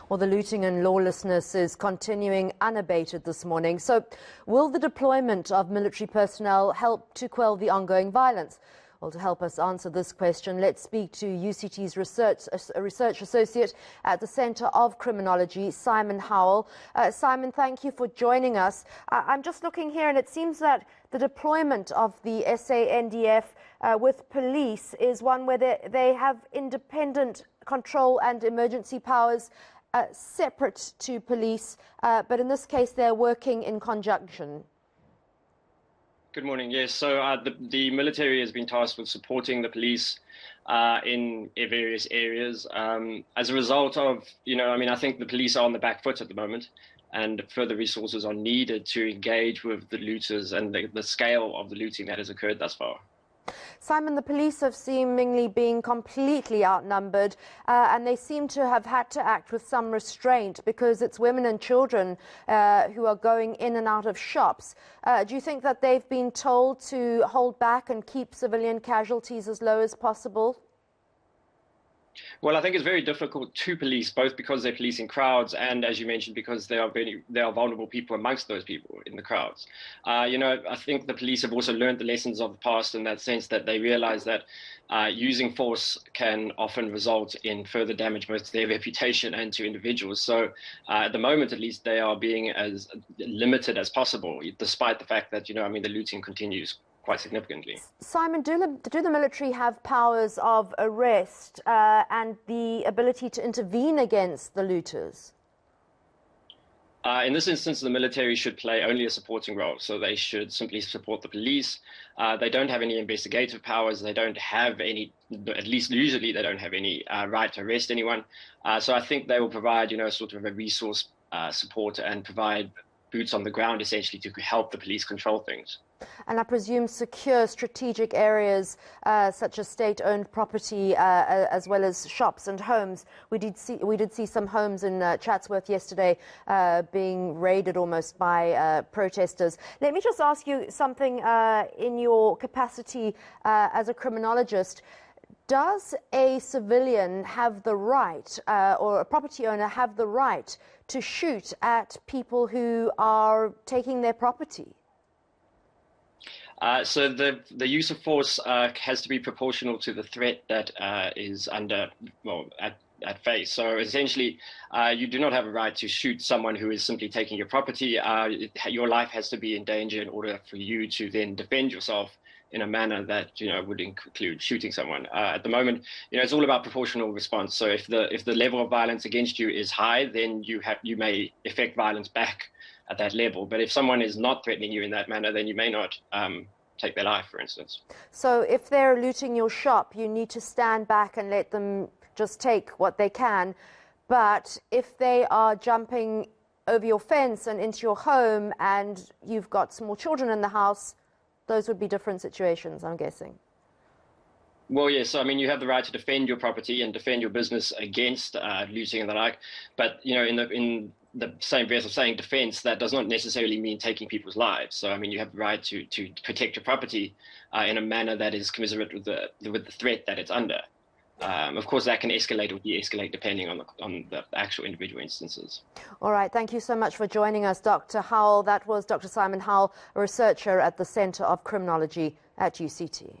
Well, the looting and lawlessness is continuing unabated this morning. So will the deployment of military personnel help to quell the ongoing violence? Well, to help us answer this question, let's speak to UCT's research associate at the Centre of Criminology, Simon Howell. Simon, thank you for joining us. I'm just looking here, and it seems that the deployment of the SANDF with police is one where they have independent control and emergency powers separate to police, but in this case they're working in conjunction. Good morning. Yes, so the military has been tasked with supporting the police in various areas. As a result of, I think the police are on the back foot at the moment, and further resources are needed to engage with the looters and the scale of the looting that has occurred thus far. Simon, the police have seemingly been completely outnumbered, and they seem to have had to act with some restraint because it's women and children who are going in and out of shops. Do you think that they've been told to hold back and keep civilian casualties as low as possible? Well, I think it's very difficult to police, both because they're policing crowds and, as you mentioned, because there are vulnerable people amongst those people in the crowds. I think the police have also learned the lessons of the past in that sense, that they realize that using force can often result in further damage both to their reputation and to individuals. So at the moment, at least, they are being as limited as possible, despite the fact that, the looting continues quite significantly. Simon, do the military have powers of arrest and the ability to intervene against the looters? In this instance, the military should play only a supporting role, so they should simply support the police. They don't have any investigative powers. They don't have any, at least usually, they don't have any right to arrest anyone. So I think they will provide, sort of a resource support and provide boots on the ground, essentially, to help the police control things. And I presume secure strategic areas such as state-owned property as well as shops and homes. We did see some homes in Chatsworth yesterday being raided almost by protesters. Let me just ask you something in your capacity as a criminologist. Does a civilian have the right, or a property owner have the right, to shoot at people who are taking their property? So the use of force has to be proportional to the threat that is at face. So essentially, you do not have a right to shoot someone who is simply taking your property. Your life has to be in danger in order for you to then defend yourself in a manner that would include shooting someone. At the moment, it's all about proportional response. So if the level of violence against you is high, then you may effect violence back at that level. But if someone is not threatening you in that manner, then you may not take their life, for instance. So if they're looting your shop, you need to stand back and let them just take what they can. But if they are jumping over your fence and into your home and you've got small children in the house, those would be different situations, I'm guessing. Well, yes. I mean, you have the right to defend your property and defend your business against looting and the like. But, in the same breath of saying defense, that does not necessarily mean taking people's lives. So, I mean, you have the right to protect your property in a manner that is commensurate with the threat that it's under. Of course, that can escalate or de-escalate depending on the actual individual instances. All right. Thank you so much for joining us, Dr. Howell. That was Dr. Simon Howell, a researcher at the Centre of Criminology at UCT.